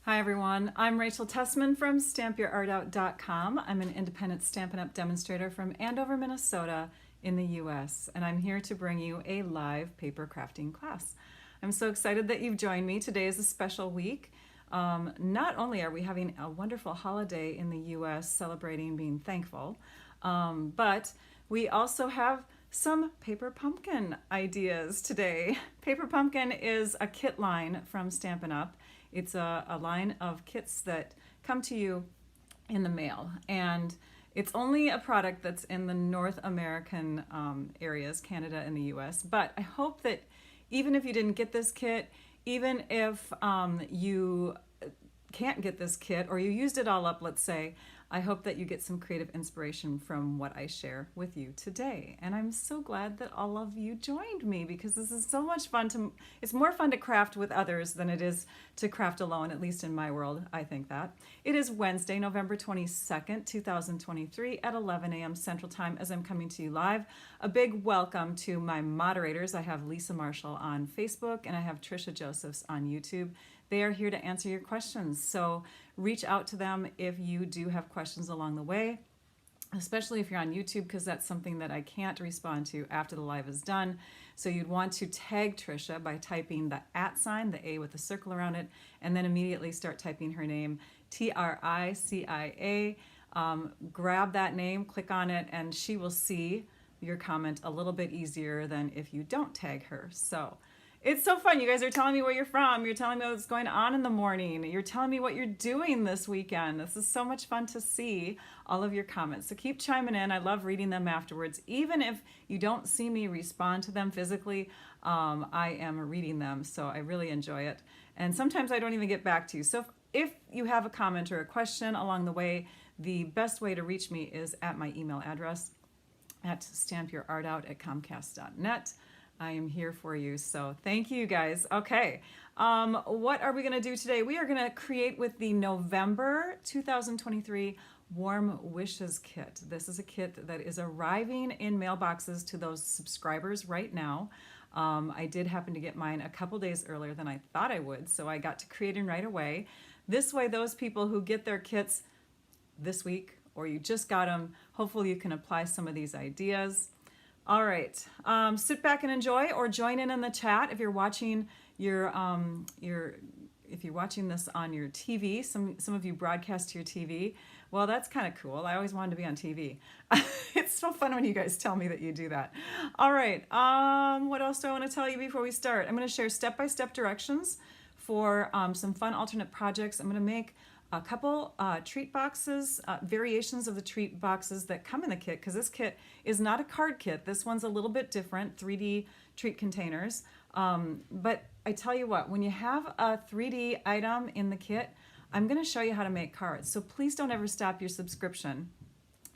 Hi everyone, I'm Rachel Tessman from stampyourartout.com. I'm an independent Stampin' Up! Demonstrator from Andover, Minnesota in the US, and I'm here to bring you a live paper crafting class. I'm so excited that you've joined me. Today is a special week. Not only are we having a wonderful holiday in the US celebrating being thankful, but we also have some paper pumpkin ideas today. Paper Pumpkin is a kit line from Stampin' Up! It's a line of kits that come to you in the mail, and it's only a product that's in the North American areas, Canada and the US, but I hope that even if you didn't get this kit, even if you can't get this kit or you used it all up, let's say, I hope that you get some creative inspiration from what I share with you today. And I'm so glad that all of you joined me because this is so much fun it's more fun to craft with others than it is to craft alone, at least in my world, I think that. It is Wednesday, November 22nd, 2023 at 11 a.m. Central Time as I'm coming to you live. A big welcome to my moderators. I have Lisa Marshall on Facebook and I have Trisha Josephs on YouTube. They are here to answer your questions. So reach out to them if you do have questions along the way, especially if you're on YouTube, because that's something that I can't respond to after the live is done. So you'd want to tag Trisha by typing the @ the A with the circle around it, and then immediately start typing her name, Tricia. Grab that name, click on it, and she will see your comment a little bit easier than if you don't tag her. So it's so fun. You guys are telling me where you're from. You're telling me what's going on in the morning. You're telling me what you're doing this weekend. This is so much fun to see all of your comments. So keep chiming in. I love reading them afterwards. Even if you don't see me respond to them physically, I am reading them. So I really enjoy it. And sometimes I don't even get back to you. So if you have a comment or a question along the way, the best way to reach me is at my email address at stampyourartout@comcast.net. I am here for you, so thank you guys. Okay, what are we going to do today? We are going to create with the November 2023 Warm Wishes kit. This is a kit that is arriving in mailboxes to those subscribers right now. I did happen to get mine a couple days earlier than I thought I would, so I got to creating right away. This way, those people who get their kits this week or you just got them, hopefully you can apply some of these ideas. All right, sit back and enjoy, or join in the chat if you're watching if you're watching this on your TV. Some of you broadcast to your TV. Well, that's kind of cool. I always wanted to be on TV. It's so fun when you guys tell me that you do that. All right, what else do I want to tell you before we start? I'm going to share step-by-step directions for some fun alternate projects. I'm going to make a couple treat boxes, variations of the treat boxes that come in the kit, because this kit is not a card kit. This one's a little bit different, 3D treat containers. But I tell you what, when you have a 3D item in the kit, I'm going to show you how to make cards. So please don't ever stop your subscription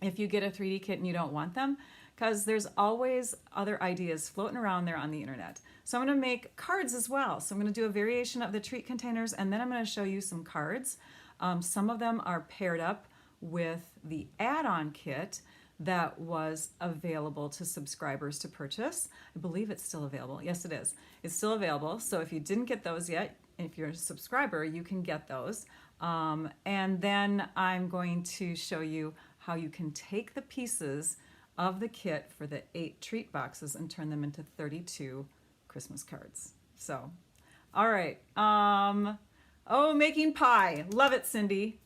if you get a 3D kit and you don't want them, because there's always other ideas floating around there on the internet. So I'm going to make cards as well. So I'm going to do a variation of the treat containers, and then I'm going to show you some cards. Some of them are paired up with the add-on kit that was available to subscribers to purchase. I believe it's still available. Yes, it is. It's still available. So if you didn't get those yet, if you're a subscriber, you can get those. And then I'm going to show you how you can take the pieces of the kit for the 8 treat boxes and turn them into 32 Christmas cards. So, all right. Oh, making pie. Love it, Cindy.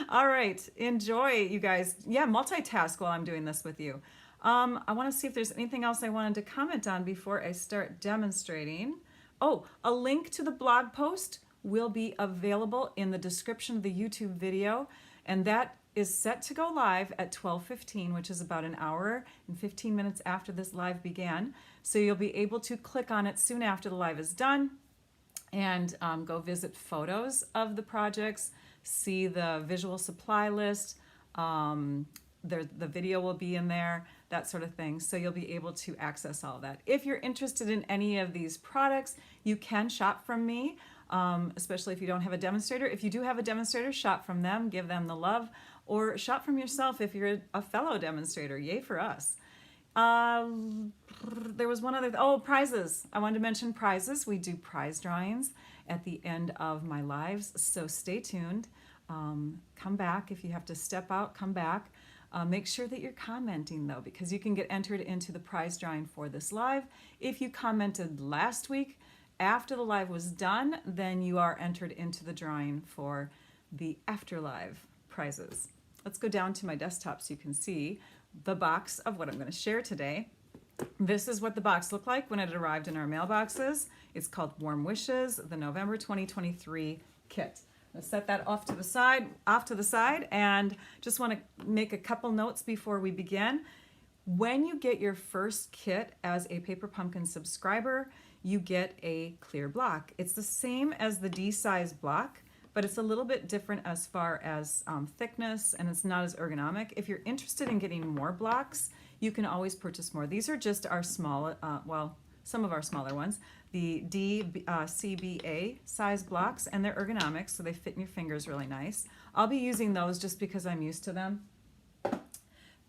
All right. Enjoy, you guys. Yeah, multitask while I'm doing this with you. I want to see if there's anything else I wanted to comment on before I start demonstrating. Oh, a link to the blog post will be available in the description of the YouTube video, and that is set to go live at 12:15, which is about an hour and 15 minutes after this live began. So you'll be able to click on it soon after the live is done and go visit photos of the projects, see the visual supply list, the video will be in there, that sort of thing. So you'll be able to access all of that. If you're interested in any of these products, you can shop from me, especially if you don't have a demonstrator. If you do have a demonstrator, shop from them, give them the love, or shop from yourself if you're a fellow demonstrator. Yay for us. Uh, there was one other, oh, prizes. I wanted to mention prizes. We do prize drawings at the end of my lives, so stay tuned. Come back. If you have to step out, come back. Make sure that you're commenting though, because you can get entered into the prize drawing for this live. If you commented last week after the live was done, then you are entered into the drawing for the after live prizes. Let's go down to my desktop so you can see the box of what I'm going to share today. This is what the box looked like when it arrived in our mailboxes. It's called Warm Wishes, the November 2023 kit. I'll set that off to the side, and just want to make a couple notes before we begin. When you get your first kit as a Paper Pumpkin subscriber, you get a clear block. It's the same as the D-size block, but it's a little bit different as far as thickness, and it's not as ergonomic. If you're interested in getting more blocks, you can always purchase more. These are just our small, some of our smaller ones, the CBA size blocks, and they're ergonomic, so they fit in your fingers really nice. I'll be using those just because I'm used to them.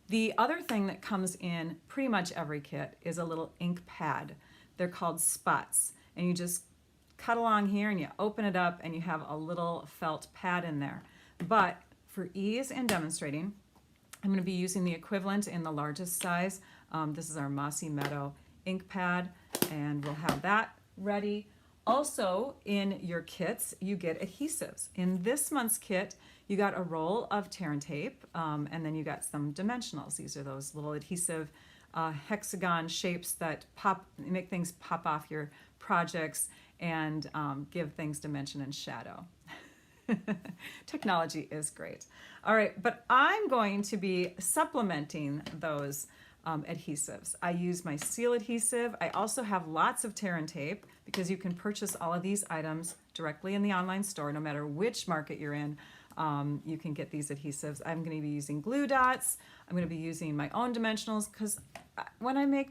The other thing that comes in pretty much every kit is a little ink pad. They're called spots, and you just cut along here and you open it up and you have a little felt pad in there. But for ease in demonstrating, I'm going to be using the equivalent in the largest size. This is our Mossy Meadow ink pad, and we'll have that ready. Also in your kits, you get adhesives. In this month's kit, you got a roll of tear and tape, and then you got some dimensionals. These are those little adhesive hexagon shapes that make things pop off your projects and give things dimension and shadow. Technology is great. All right, but I'm going to be supplementing those adhesives. I use my seal adhesive. I also have lots of tear and tape because you can purchase all of these items directly in the online store, no matter which market you're in. You can get these adhesives. I'm going to be using glue dots. I'm going to be using my own dimensionals because when I make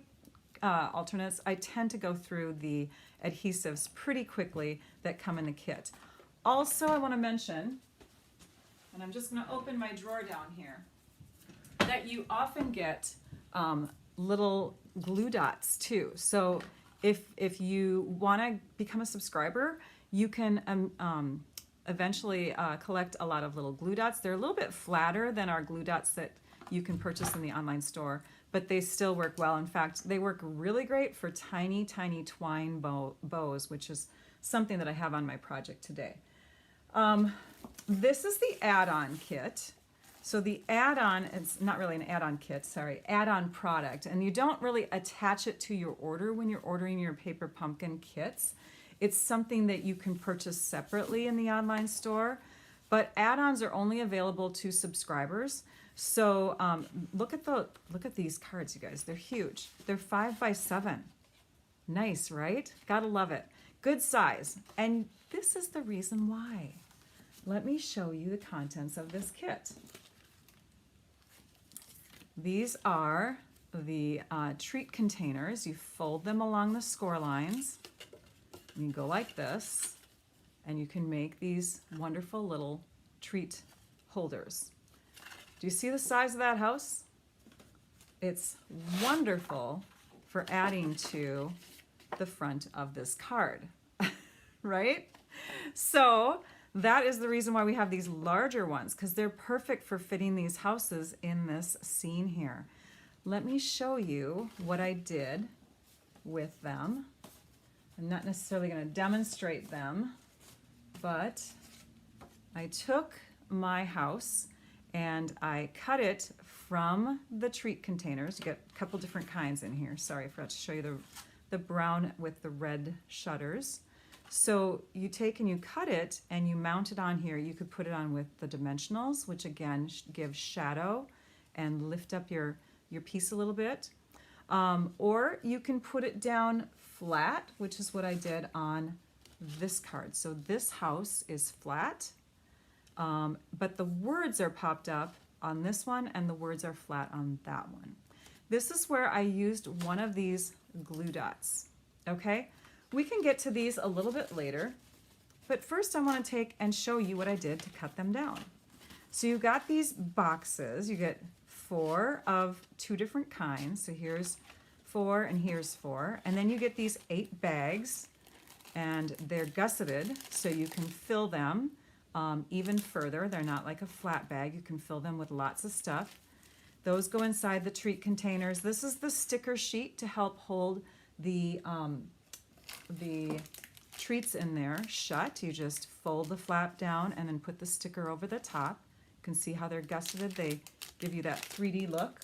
alternates, I tend to go through the adhesives pretty quickly that come in the kit. Also, I want to mention, and I'm just going to open my drawer down here, that you often get little glue dots too. So if you want to become a subscriber, you can eventually collect a lot of little glue dots. They're a little bit flatter than our glue dots that you can purchase in the online store, but they still work well. In fact, they work really great for tiny, tiny twine bows, which is something that I have on my project today. This is the add-on kit. So the add-on, it's not really an add-on kit, sorry, add-on product. And you don't really attach it to your order when you're ordering your Paper Pumpkin kits. It's something that you can purchase separately in the online store, but add-ons are only available to subscribers. So look at these cards, you guys. They're huge. They're 5 by 7. Nice, right? Gotta love it. Good size. And this is the reason why. Let me show you the contents of this kit. These are the treat containers. You fold them along the score lines. And you go like this, and you can make these wonderful little treat holders. Do you see the size of that house? It's wonderful for adding to the front of this card, right? So that is the reason why we have these larger ones, because they're perfect for fitting these houses in this scene here. Let me show you what I did with them. I'm not necessarily going to demonstrate them, but I took my house and I cut it from the treat containers. You get a couple different kinds in here. Sorry, I forgot to show you the brown with the red shutters. So you take and you cut it and you mount it on here. You could put it on with the dimensionals, which again give shadow and lift up your piece a little bit. Or you can put it down flat, which is what I did on this card. So this house is flat, but the words are popped up on this one and the words are flat on that one. This is where I used one of these glue dots, okay? We can get to these a little bit later, but first I want to take and show you what I did to cut them down. So you got these boxes, you get 4 of 2 different kinds. So here's 4 and here's 4. And then you get these 8 bags, and they're gusseted, so you can fill them even further. They're not like a flat bag. You can fill them with lots of stuff. Those go inside the treat containers. This is the sticker sheet to help hold the treats in there shut. You just fold the flap down and then put the sticker over the top. You can see how they're gusseted. They give you that 3D look.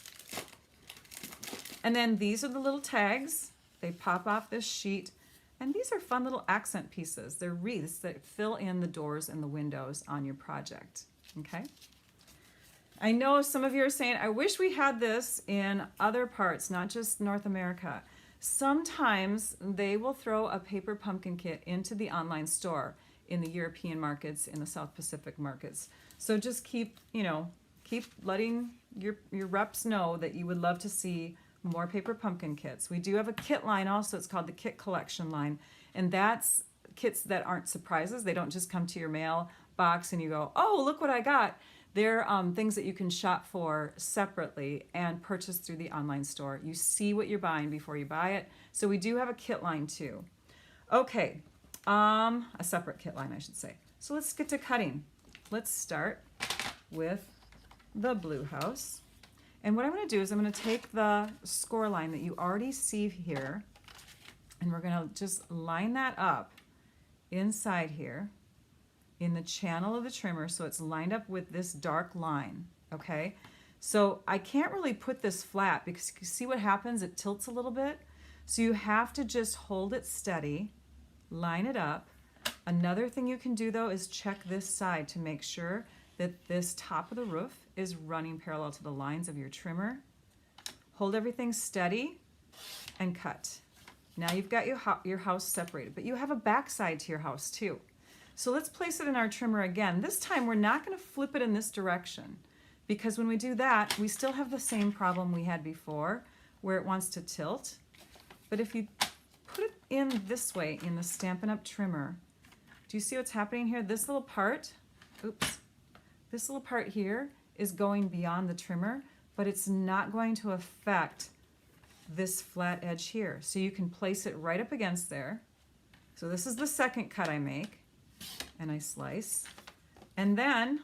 And then these are the little tags. They pop off this sheet. And these are fun little accent pieces. They're wreaths that fill in the doors and the windows on your project. Okay? I know some of you are saying, I wish we had this in other parts, not just North America. Sometimes they will throw a paper pumpkin kit into the online store in the European markets, in the South Pacific markets. So just keep letting your reps know that you would love to see more paper pumpkin kits. We do have a kit line also. It's called the Kit Collection line. And that's kits that aren't surprises. They don't just come to your mail box and you go, oh, look what I got. They're things that you can shop for separately and purchase through the online store. You see what you're buying before you buy it. So we do have a kit line too. Okay, a separate kit line, I should say. So let's get to cutting. Let's start with the blue house. And what I'm going to do is I'm going to take the score line that you already see here, and we're going to just line that up inside here in the channel of the trimmer, so it's lined up with this dark line, okay? So I can't really put this flat because you see what happens? It tilts a little bit. So you have to just hold it steady, line it up. Another thing you can do though is check this side to make sure that this top of the roof is running parallel to the lines of your trimmer. Hold everything steady and cut. Now you've got your house separated, but you have a back side to your house too. So let's place it in our trimmer again. This time we're not going to flip it in this direction, because when we do that, we still have the same problem we had before where it wants to tilt. But if you put it in this way in the Stampin' Up! Trimmer, do you see what's happening here? This little part, this little part here is going beyond the trimmer, but it's not going to affect this flat edge here. So you can place it right up against there. So this is the second cut I make, and I slice. And then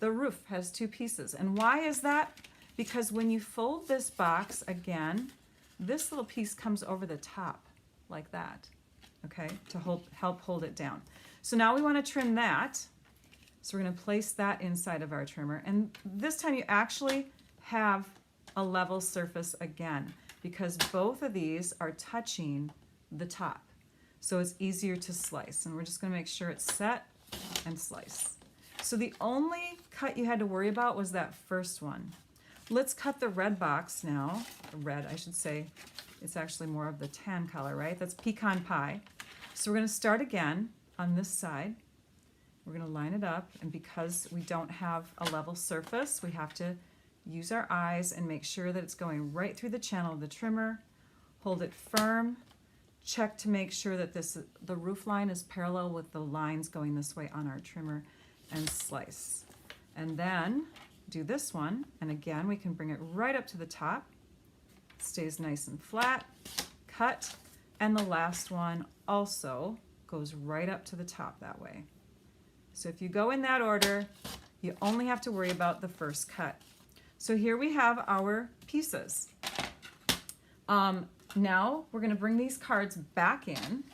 the roof has 2 pieces. And why is that? Because when you fold this box again, this little piece comes over the top like that, okay, to help hold it down. So now we want to trim that. So we're going to place that inside of our trimmer. And this time you actually have a level surface again, because both of these are touching the top. So it's easier to slice. And we're just going to make sure it's set and slice. So the only cut you had to worry about was that first one. Let's cut the red box now. Red, I should say. It's actually more of the tan color, right? That's pecan pie. So we're going to start again on this side. We're going to line it up, and because we don't have a level surface, we have to use our eyes and make sure that it's going right through the channel of the trimmer. Hold it firm. Check to make sure that the roof line is parallel with the lines going this way on our trimmer, and slice. And then do this one, and again we can bring it right up to the top. It stays nice and flat. Cut, and the last one also goes right up to the top that way. So if you go in that order, you only have to worry about the first cut. So here we have our pieces. Now we're going to bring these cards back in.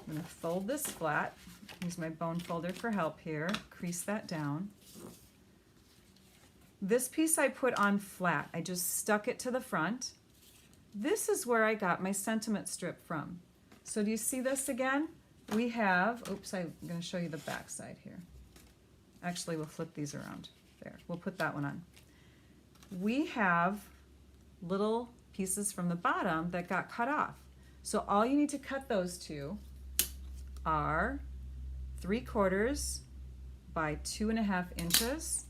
I'm going to fold this flat. Use my bone folder for help here. Crease that down. This piece I put on flat. I just stuck it to the front. This is where I got my sentiment strip from. So do you see this again? We have, oops, I'm going to show you the back side here. Actually, we'll flip these around. There, we'll put that one on. We have little pieces from the bottom that got cut off. So all you need to cut those to are 3/4 by 2.5 inches.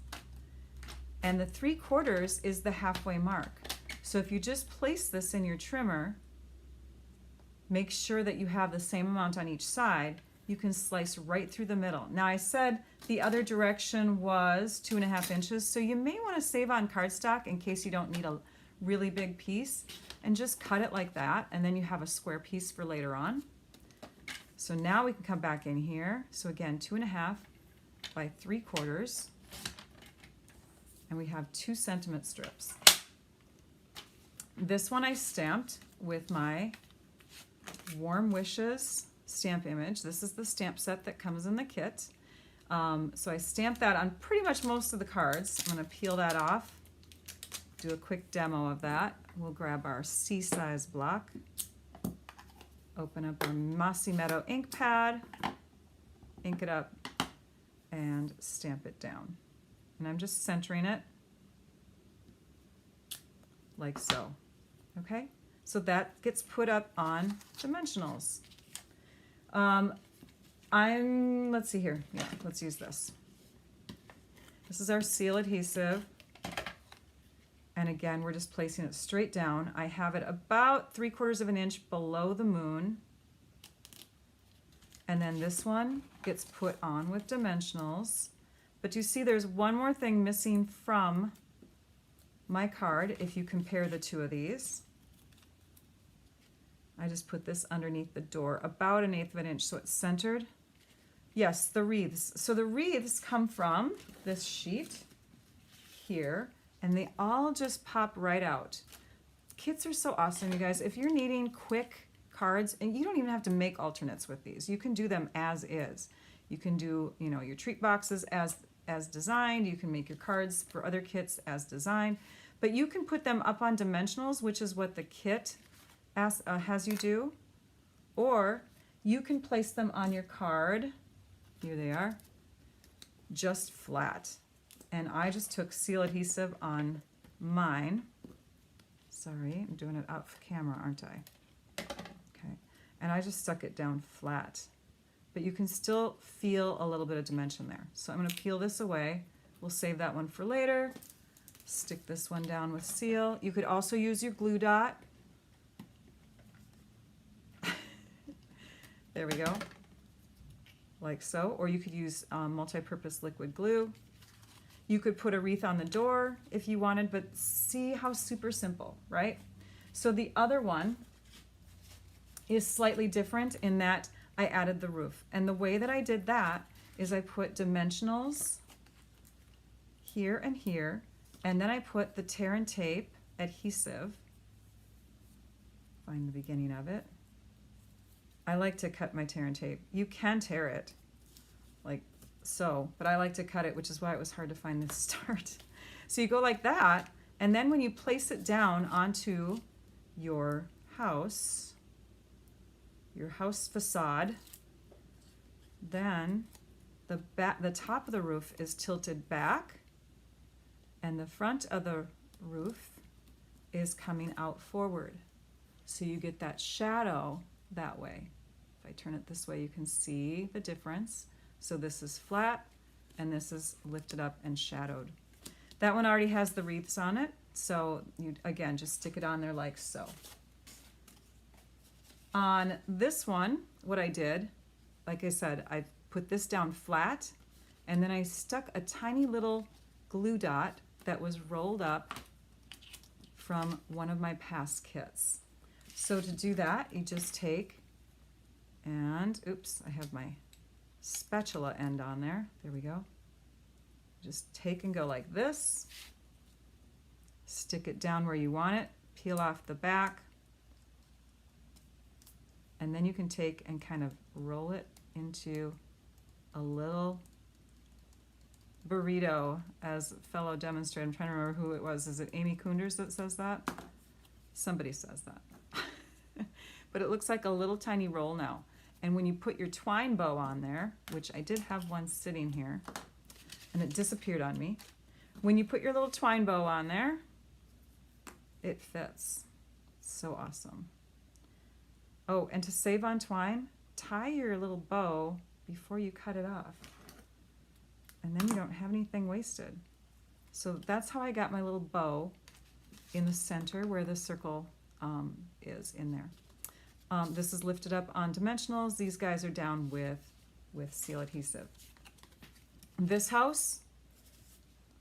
And the 3/4 is the halfway mark. So if you just place this in your trimmer, make sure that you have the same amount on each side, you can slice right through the middle. Now I said the other direction was 2.5 inches, so you may want to save on cardstock in case you don't need a really big piece, and just cut it like that, and then you have a square piece for later on. So now we can come back in here. So again, 2.5 by 3/4, and we have 2 cm strips. This one I stamped with my Warm Wishes stamp image. This is the stamp set that comes in the kit. So I stamped that on pretty much most of the cards. I'm going to peel that off, do a quick demo of that. We'll grab our C-size block, open up our Mossy Meadow ink pad, ink it up, and stamp it down. And I'm just centering it like so. Okay? So that gets put up on dimensionals. Let's see here. Yeah, let's use this. This is our seal adhesive. And again, we're just placing it straight down. I have it about 3/4 of an inch below the moon. And then this one gets put on with dimensionals. But you see there's one more thing missing from my card if you compare the two of these. I just put this underneath the door, about 1/8 of an inch, so it's centered. Yes, the wreaths. So the wreaths come from this sheet here, and they all just pop right out. Kits are so awesome, you guys. If you're needing quick cards, and you don't even have to make alternates with these. You can do them as is. You can do, you know, your treat boxes as designed. You can make your cards for other kits as designed. But you can put them up on dimensionals, which is what the kit has you do, or you can place them on your card. Here they are, just flat. And I just took seal adhesive on mine. Sorry, I'm doing it off camera, aren't I? Okay, and I just stuck it down flat. But you can still feel a little bit of dimension there. So I'm going to peel this away. We'll save that one for later. Stick this one down with seal. You could also use your glue dot. There we go, like so. Or you could use multi-purpose liquid glue. You could put a wreath on the door if you wanted, but see how super simple, right? So the other one is slightly different in that I added the roof. And the way that I did that is I put dimensionals here and here, and then I put the tear and tape adhesive. Find the beginning of it. I like to cut my tear and tape. You can tear it, like so, but I like to cut it, which is why it was hard to find the start. So you go like that, and then when you place it down onto your house facade, then the top of the roof is tilted back, and the front of the roof is coming out forward. So you get that shadow that way. If I turn it this way, you can see the difference. So this is flat, and this is lifted up and shadowed. That one already has the wreaths on it, so you, again, just stick it on there like so. On this one, what I did, like I said, I put this down flat, and then I stuck a tiny little glue dot that was rolled up from one of my past kits. So to do that, you just take and, oops, I have my spatula end on there. There we go. Just take and go like this. Stick it down where you want it. Peel off the back. And then you can take and kind of roll it into a little burrito, as a fellow demonstrator. I'm trying to remember who it was. Is it Amy Kunders that says that? Somebody says that. But it looks like a little tiny roll now. And when you put your twine bow on there, which I did have one sitting here, and it disappeared on me. When you put your little twine bow on there, it fits. So awesome. Oh, and to save on twine, tie your little bow before you cut it off. And then you don't have anything wasted. So that's how I got my little bow in the center where the circle is in there. This is lifted up on dimensionals. These guys are down with with seal adhesive. This house,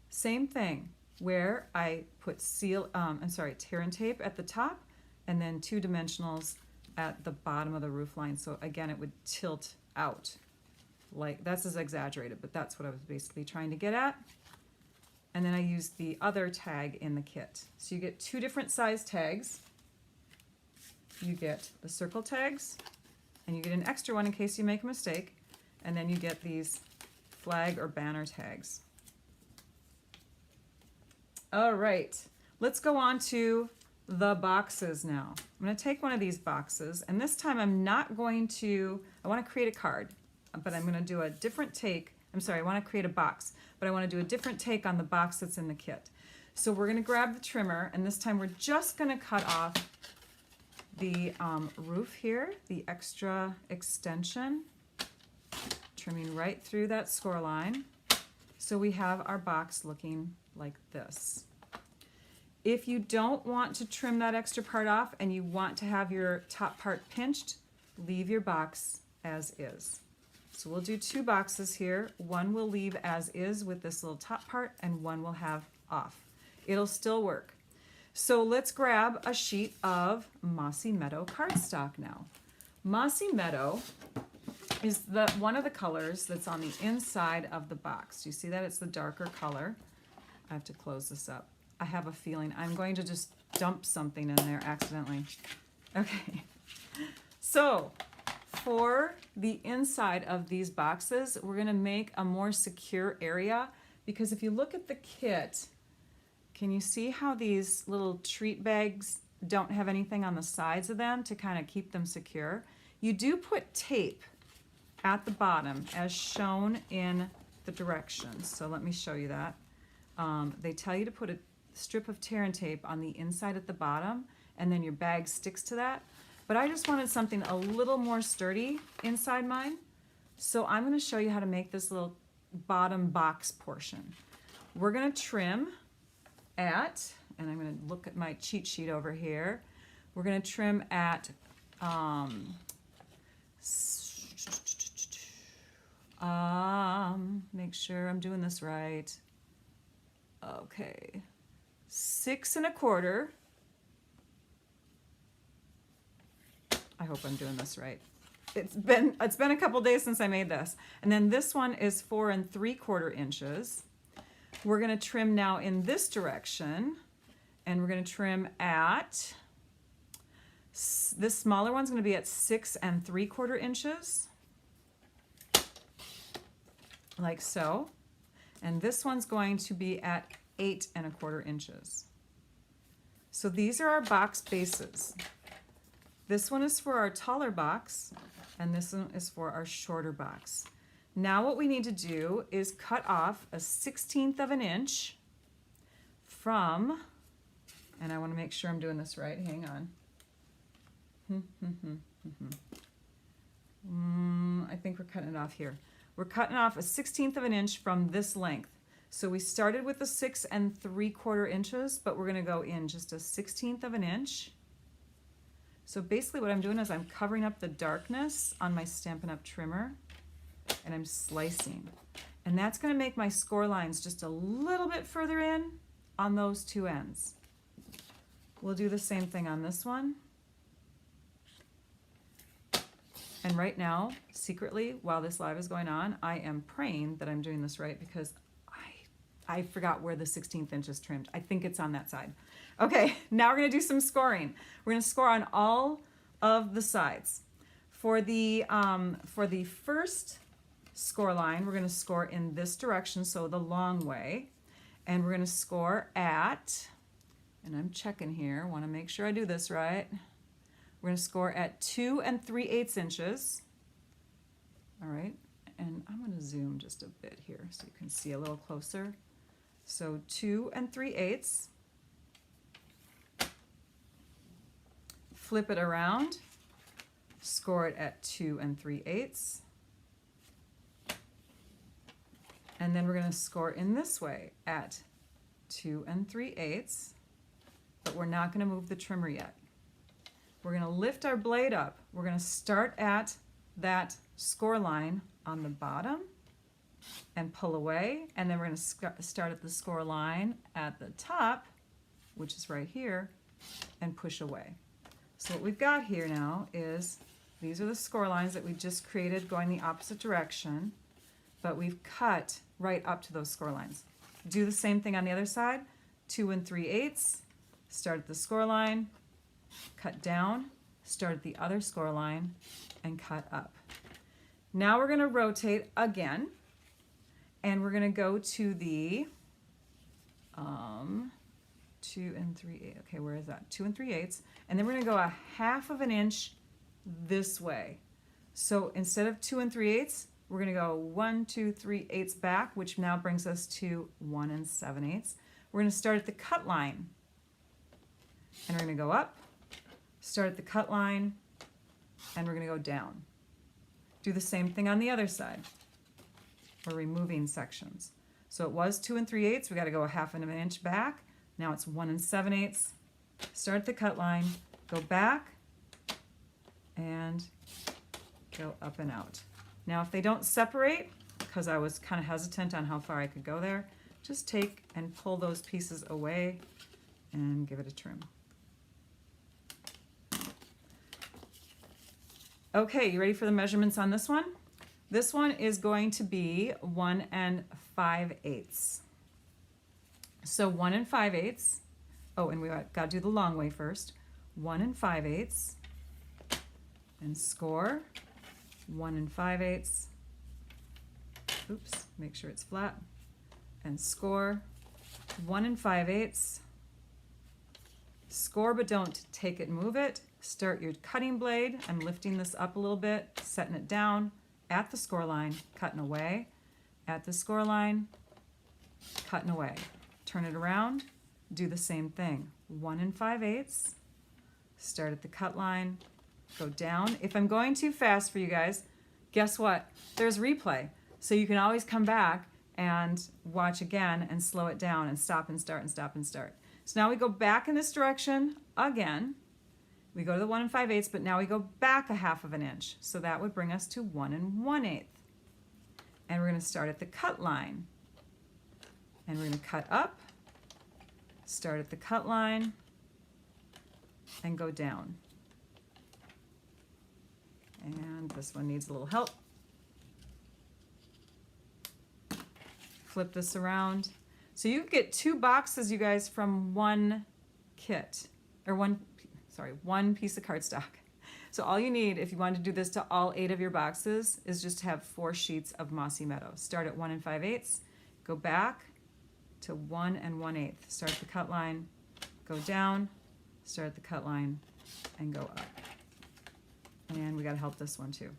same thing, where I put tear and tape at the top and then 2 dimensionals at the bottom of the roof line. So again, it would tilt out. Like, that's as exaggerated, but that's what I was basically trying to get at. And then I used the other tag in the kit. So you get 2 different size tags. You get the circle tags, and you get an extra one in case you make a mistake, and then you get these flag or banner tags. All right, let's go on to the boxes now. I'm going to take one of these boxes, and this time I'm not going to, I want to create a card, but I'm going to do a different take. I'm sorry, I want to create a box, but I want to do a different take on the box that's in the kit. So we're going to grab the trimmer, and this time we're just going to cut off the roof here, the extra extension, trimming right through that score line. So we have our box looking like this. If you don't want to trim that extra part off and you want to have your top part pinched, leave your box as is. So we'll do 2 boxes here. One we'll leave as is with this little top part, and one we'll have off. It'll still work. So let's grab a sheet of Mossy Meadow cardstock now. Mossy Meadow is one of the colors that's on the inside of the box. You see that? It's the darker color. I have to close this up. I have a feeling I'm going to just dump something in there accidentally. Okay. So for the inside of these boxes, we're going to make a more secure area, because if you look at the kit, can you see how these little treat bags don't have anything on the sides of them to kind of keep them secure? You do put tape at the bottom as shown in the directions. So let me show you that. They tell you to put a strip of tear and tape on the inside at the bottom, and then your bag sticks to that. But I just wanted something a little more sturdy inside mine. So I'm going to show you how to make this little bottom box portion. We're going to trim at, and I'm going to look at my cheat sheet over here. We're going to trim at make sure I'm doing this right. Okay, 6 1/4. I hope I'm doing this right. It's been a couple days since I made this. And then this one is 4 3/4 inches. We're going to trim now in this direction, and we're going to trim at, this smaller one's going to be at 6 3/4 inches, like so. And this one's going to be at 8 1/4 inches. So these are our box bases. This one is for our taller box, and this one is for our shorter box. Now what we need to do is cut off a 1/16 of an inch from, and I want to make sure I'm doing this right, hang on. I think we're cutting it off here. We're cutting off a 1/16 of an inch from this length. So we started with the 6 3/4 inches, but we're going to go in just a 1/16 of an inch. So basically what I'm doing is I'm covering up the darkness on my Stampin' Up! Trimmer, and I'm slicing. And that's going to make my score lines just a little bit further in on those 2 ends. We'll do the same thing on this one. And right now, secretly, while this live is going on, I am praying that I'm doing this right, because I forgot where the 1/16 inch is trimmed. I think it's on that side. Okay, now we're going to do some scoring. We're going to score on all of the sides. For the first score line, we're going to score in this direction, so the long way. And we're going to score at, and I'm checking here, want to make sure I do this right. We're going to score at 2 3/8 inches. All right, and I'm going to zoom just a bit here so you can see a little closer. So 2 3/8. Flip it around, score it at 2 3/8. And then we're going to score in this way at 2 3/8, but we're not going to move the trimmer yet. We're going to lift our blade up. We're going to start at that score line on the bottom and pull away, and then we're going to start at the score line at the top, which is right here, and push away. So what we've got here now is these are the score lines that we just created going the opposite direction, but we've cut right up to those score lines. Do the same thing on the other side, 2 3/8, start at the score line, cut down, start at the other score line, and cut up. Now we're going to rotate again, and we're going to go to the 2 3/8. Okay, where is that? 2 3/8, and then we're going to go a 1/2 inch this way. So instead of 2 3/8, we're going to go 1 2 3/8 back, which now brings us to 1 7/8. We're going to start at the cut line, and we're going to go up, start at the cut line, and we're going to go down. Do the same thing on the other side. We're removing sections. So it was 2 3/8. We got to go a 1/2 inch back. Now it's 1 7/8. Start at the cut line, go back, and go up and out. Now if they don't separate, because I was kind of hesitant on how far I could go there, just take and pull those pieces away and give it a trim. Okay, you ready for the measurements on this one? This one is going to be 1 5/8. So 1 5/8. Oh, and we got to do the long way first. 1 5/8. And score 1 5/8. Oops, make sure it's flat. And score 1 5/8. Score, but don't take it and move it. Start your cutting blade. I'm lifting this up a little bit, setting it down at the score line, cutting away. At the score line, cutting away. Turn it around, do the same thing. 1 5/8. Start at the cut line, go down. If I'm going too fast for you guys, guess what? There's replay. So you can always come back and watch again and slow it down and stop and start and stop and start. So now we go back in this direction again. We go to the 1 5/8, but now we go back a 1/2 inch. So that would bring us to 1 1/8. And we're going to start at the cut line. And we're going to cut up, start at the cut line, and go down. And this one needs a little help. Flip this around. So you get 2 boxes, you guys, from one kit, or one piece of cardstock. So all you need, if you want to do this to all 8 of your boxes, is just to have 4 sheets of Mossy Meadow. Start at 1 5/8, go back to 1 1/8. Start at the cut line, go down, start at the cut line, and go up. And we got to help this one too.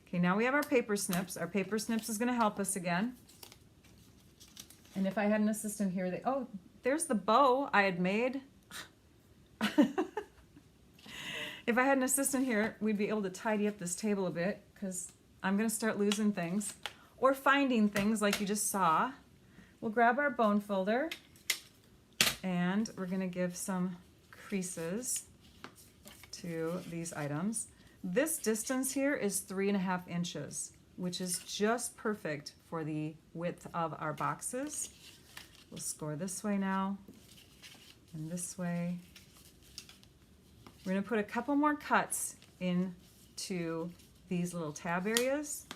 Okay, now we have our paper snips. Our paper snips is going to help us again. And if I had an assistant here, oh, there's the bow I had made. If I had an assistant here, we'd be able to tidy up this table a bit, because I'm going to start losing things or finding things like you just saw. We'll grab our bone folder, and we're going to give some creases to these items. This distance here is 3.5 inches, which is just perfect for the width of our boxes. We'll score this way now, and this way. We're going to put a couple more cuts into these little tab areas.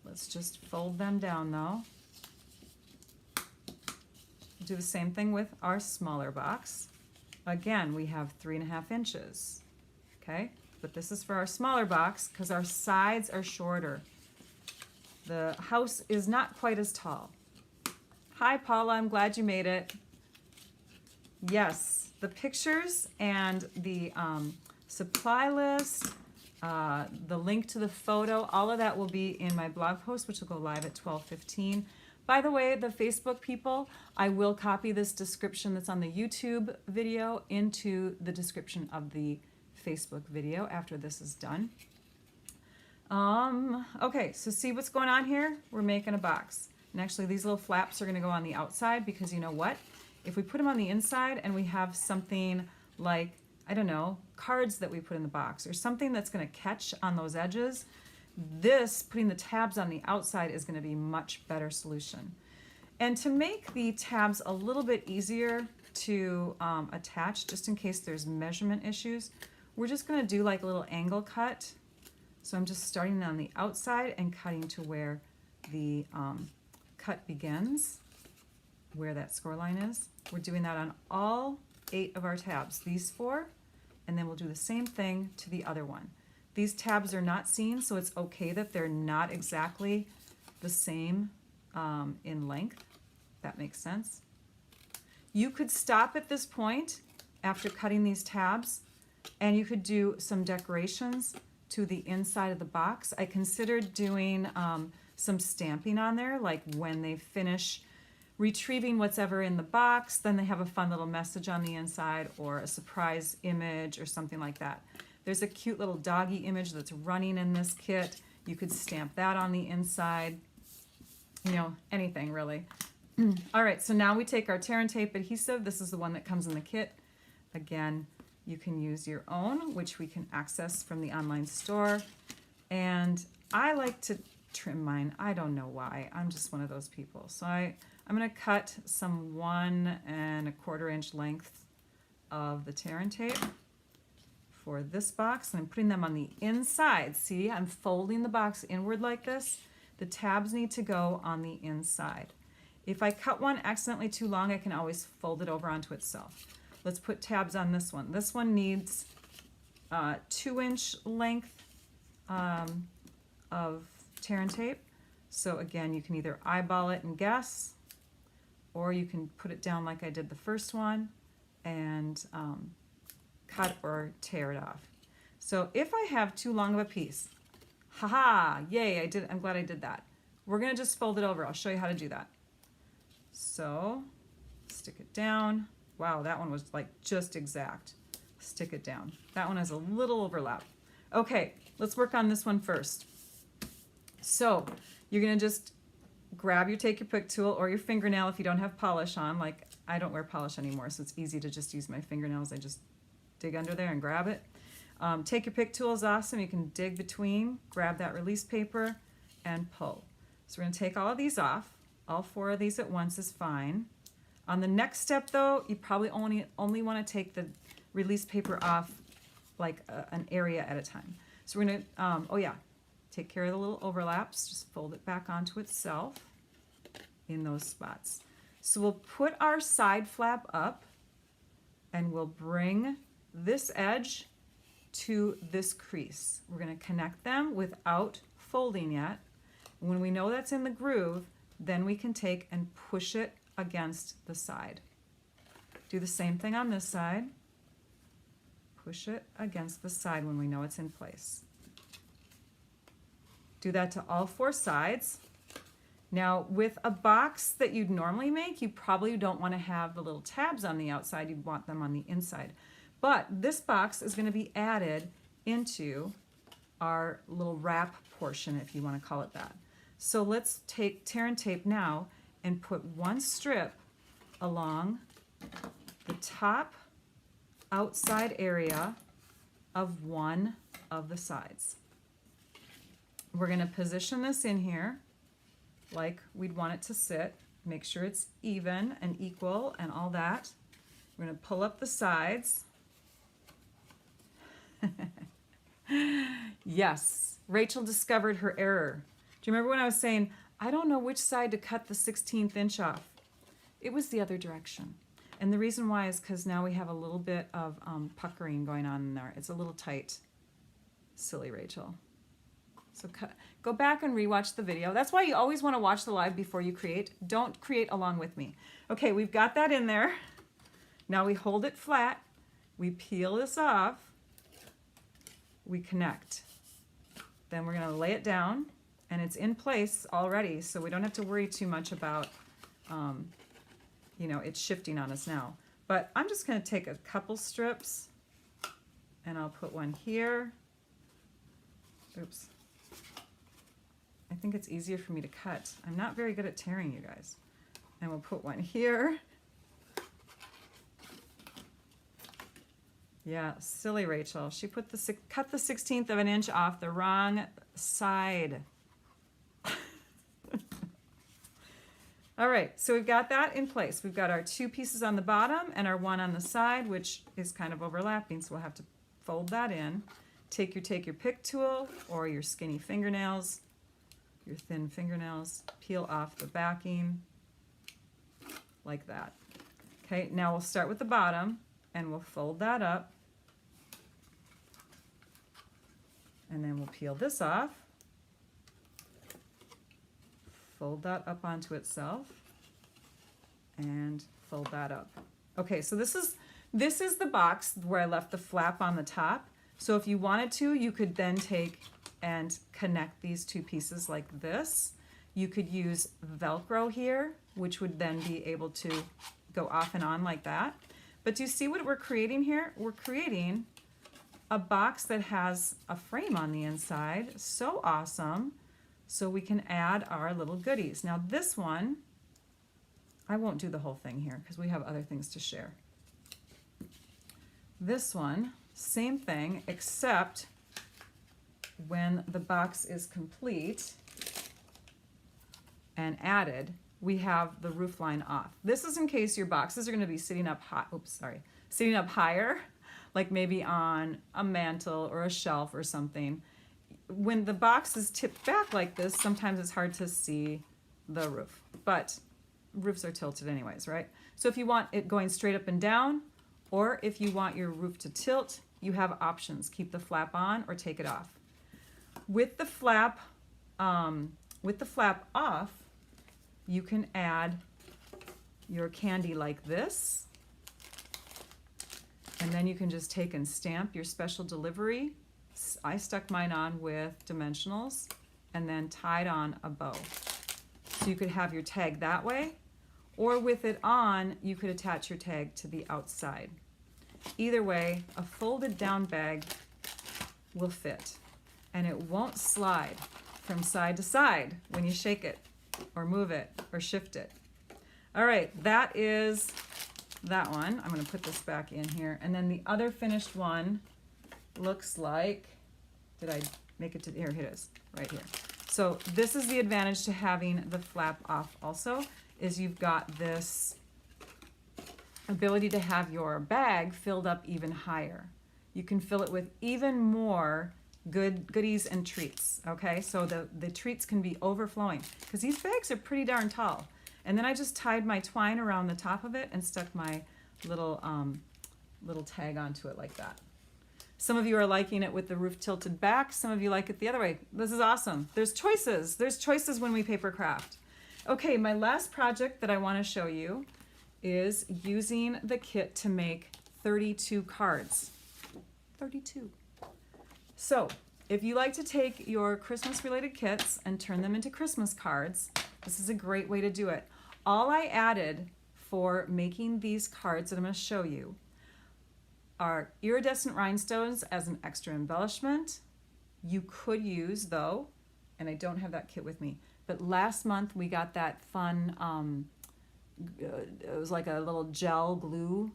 Let's just fold them down though. Do the same thing with our smaller box. Again, we have 3.5 inches. Okay, but this is for our smaller box because our sides are shorter. The house is not quite as tall. Hi Paula, I'm glad you made it. Yes. The pictures and the supply list, the link to the photo, all of that will be in my blog post, which will go live at 12:15. By the way, the Facebook people, I will copy this description that's on the YouTube video into the description of the Facebook video after this is done. Okay, so see what's going on here? We're making a box. And actually these little flaps are going to go on the outside because you know what? If we put them on the inside and we have something like, I don't know, cards that we put in the box or something that's going to catch on those edges, this, putting the tabs on the outside, is going to be much better solution. And to make the tabs a little bit easier to attach, just in case there's measurement issues, we're just going to do like a little angle cut. So I'm just starting on the outside and cutting to where the cut begins, where that score line is. We're doing that on all 8 of our tabs, these 4, and then we'll do the same thing to the other one. These tabs are not seen, so it's okay that they're not exactly the same in length. That makes sense. You could stop at this point after cutting these tabs, and you could do some decorations to the inside of the box. I considered doing some stamping on there, like when they finish retrieving what's ever in the box, then they have a fun little message on the inside, or a surprise image or something like that. There's a cute little doggy image that's running in this kit. You could stamp that on the inside, you know, anything really. All right, so now we take our tear and tape adhesive. This is the one that comes in the kit. Again, you can use your own, which we can access from the online store. And I like to trim mine. I don't know why. I'm just one of those people. So I'm going to cut some 1 1/4 inch length of the tear and tape for this box, and I'm putting them on the inside. See, I'm folding the box inward like this. The tabs need to go on the inside. If I cut one accidentally too long, I can always fold it over onto itself. Let's put tabs on this one. This one needs 2-inch length of tear and tape. So again, you can either eyeball it and guess, or you can put it down like I did the first one and cut or tear it off. So if I have too long of a piece, haha, yay, I'm glad I did that. We're gonna just fold it over. I'll show you how to do that. So stick it down. Wow, that one was like just exact. Stick it down. That one has a little overlap. Okay, let's work on this one first. So you're gonna just take your pick tool or your fingernail if you don't have polish on. Like I don't wear polish anymore, so it's easy to just use my fingernails. I just dig under there and grab it. Take your pick tool is awesome. You can dig between, grab that release paper, and pull. So we're gonna take all of these off. All 4 of these at once is fine. On the next step though, you probably only want to take the release paper off like an area at a time. So we're gonna, take care of the little overlaps. Just fold it back onto itself in those spots. So we'll put our side flap up and we'll bring this edge to this crease. We're gonna connect them without folding yet. When we know that's in the groove, then we can take and push it against the side. Do the same thing on this side. Push it against the side when we know it's in place. Do that to all 4 sides. Now with a box that you'd normally make, you probably don't want to have the little tabs on the outside, you'd want them on the inside. But this box is going to be added into our little wrap portion, if you want to call it that. So let's take tear and tape now and put 1 strip along the top outside area of one of the sides. We're going to position this in here like we'd want it to sit. Make sure it's even and equal and all that. We're going to pull up the sides. Yes, Rachel discovered her error. Do you remember when I was saying, I don't know which side to cut the 16th inch off? It was the other direction. And the reason why is because now we have a little bit of puckering going on in there. It's a little tight. Silly Rachel. So go back and rewatch the video. That's why you always want to watch the live before you create. Don't create along with me. Okay, we've got that in there. Now we hold it flat. We peel this off. We connect. Then we're going to lay it down. And it's in place already, so we don't have to worry too much about, it's shifting on us now. But I'm just going to take a couple strips, and I'll put one here. Oops. I think it's easier for me to cut. I'm not very good at tearing, you guys. And we'll put one here. Yeah, silly Rachel. She put cut the 1/16 of an inch off the wrong side. All right, so we've got that in place. We've got our 2 pieces on the bottom and our 1 on the side, which is kind of overlapping, so we'll have to fold that in. Take your pick tool or your skinny fingernails, your thin fingernails, peel off the backing like that. Okay, now we'll start with the bottom and we'll fold that up. And then we'll peel this off. Fold that up onto itself and fold that up. Okay, so this is the box where I left the flap on the top. So if you wanted to, you could then take and connect these 2 pieces like this. You could use Velcro here, which would then be able to go off and on like that. But do you see what we're creating here? We're creating a box that has a frame on the inside. So awesome. So we can add our little goodies. Now this one, I won't do the whole thing here because we have other things to share. This one, same thing, except when the box is complete and added, we have the roof line off. This is in case your boxes are going to be sitting up high, sitting up higher, like maybe on a mantle or a shelf or something. When the box is tipped back like this, sometimes it's hard to see the roof, but roofs are tilted anyways, right? So if you want it going straight up and down, or if you want your roof to tilt, you have options. Keep the flap on or take it off. With the flap off, you can add your candy like this, and then you can just take and stamp your special delivery. I stuck mine on with dimensionals and then tied on a bow. So you could have your tag that way, or with it on, you could attach your tag to the outside. Either way, a folded down bag will fit, and it won't slide from side to side when you shake it or move it or shift it. All right, that is that one. I'm going to put this back in here. And then the other finished one looks like, did I make it to, here it is, right here. So this is the advantage to having the flap off also, is you've got this ability to have your bag filled up even higher. You can fill it with even more goodies and treats, okay? So the treats can be overflowing because these bags are pretty darn tall. And then I just tied my twine around the top of it and stuck my little tag onto it like that. Some of you are liking it with the roof tilted back. Some of you like it the other way. This is awesome. There's choices. There's choices when we paper craft. Okay, my last project that I want to show you is using the kit to make 32 cards. 32. So if you like to take your Christmas related kits and turn them into Christmas cards, this is a great way to do it. All I added for making these cards that I'm going to show you are iridescent rhinestones as an extra embellishment. You could use, though, and I don't have that kit with me, but last month we got that fun, it was like a little gel glue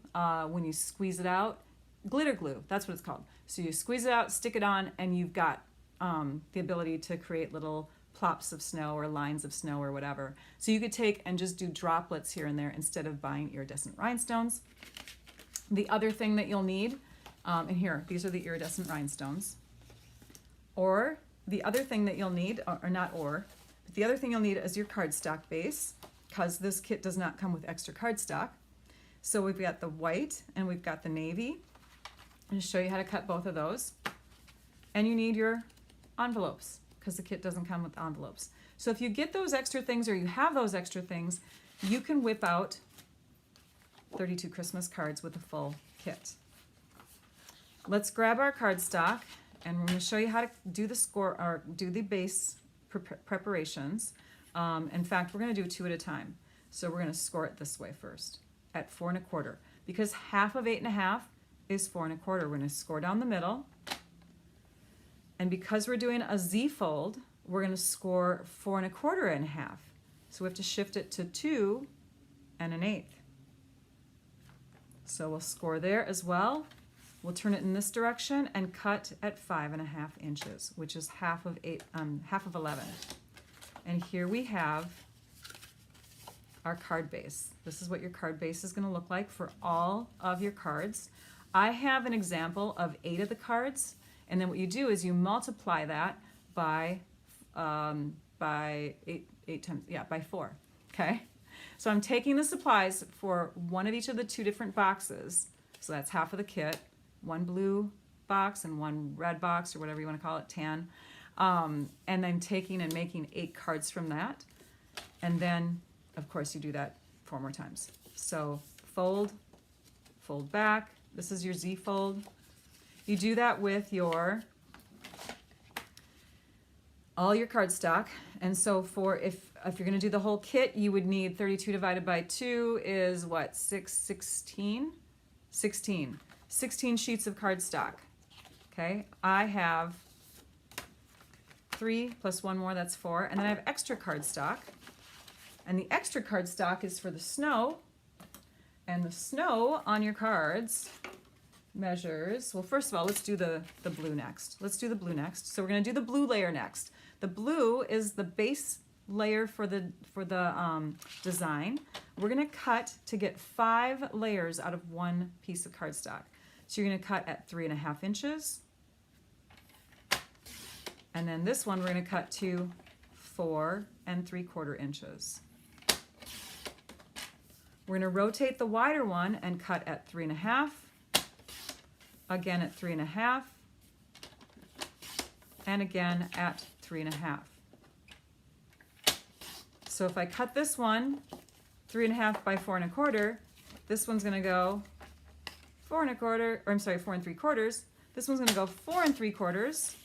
when you squeeze it out. Glitter glue, that's what it's called. So you squeeze it out, stick it on, and you've got the ability to create little plops of snow or lines of snow or whatever. So you could take and just do droplets here and there instead of buying iridescent rhinestones. The other thing that you'll need, and here, these are the iridescent rhinestones. Or the other thing that you'll need, or not or, but the other thing you'll need is your cardstock base, because this kit does not come with extra cardstock. So we've got the white and we've got the navy. I'm going to show you how to cut both of those. And you need your envelopes, because the kit doesn't come with envelopes. So if you get those extra things, or you have those extra things, you can whip out 32 Christmas cards with a full kit. Let's grab our cardstock, and we're going to show you how to do the score, or do the base preparations. In fact, we're going to do 2 at a time. So we're going to score it this way first at 4 1/4, because half of 8 1/2 is 4 1/4. We're going to score down the middle, and because we're doing a Z fold, we're going to score 4 1/4 and 1/2. So we have to shift it to 2 1/8. So we'll score there as well, we'll turn it in this direction and cut at 5.5 inches, which is half of 11. And here we have our card base. This is what your card base is going to look like for all of your cards. I have an example of 8 of the cards, and then what you do is you multiply that by 4. Okay, so I'm taking the supplies for one of each of the 2 different boxes. So that's half of the kit, one blue box and one red box, or whatever you want to call it, tan. And I'm taking and making 8 cards from that. And then, of course, you do that 4 more times. So fold, fold back. This is your Z fold. You do that with all your cardstock. And so if you're going to do the whole kit, you would need 32 divided by 2 is what? 16 sheets of cardstock. Okay, I have 3 plus 1 more, that's 4. And then I have extra cardstock. And the extra cardstock is for the snow. And the snow on your cards measures, well, first of all, let's do the blue next. Let's do the blue next. So we're going to do the blue layer next. The blue is the base layer for the design. We're going to cut to get 5 layers out of one piece of cardstock. So you're going to cut at 3.5 inches. And then this one we're going to cut to 4 3/4 inches. We're going to rotate the wider one and cut at 3.5, again at 3.5, and again at 3.5. So if I cut this one 3.5 by 4 1/4, this one's going to go 4 1/4, or I'm sorry, 4 3/4. This one's going to go 4 3/4,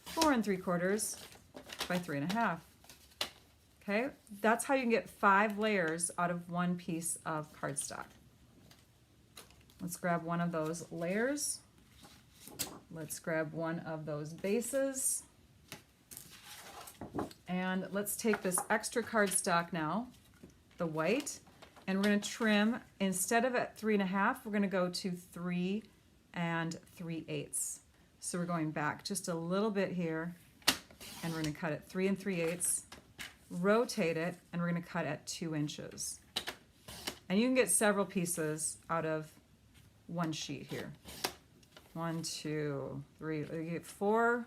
4 3/4 by 3.5. Okay, that's how you can get 5 layers out of one piece of cardstock. Let's grab one of those layers. Let's grab one of those bases. And let's take this extra cardstock now, the white, and we're going to trim, instead of at 3.5, we're going to go to 3 3/8. So we're going back just a little bit here, and we're going to cut at 3 3/8, rotate it, and we're going to cut at 2 inches. And you can get several pieces out of one sheet here. 1, 2, 3, you get 4,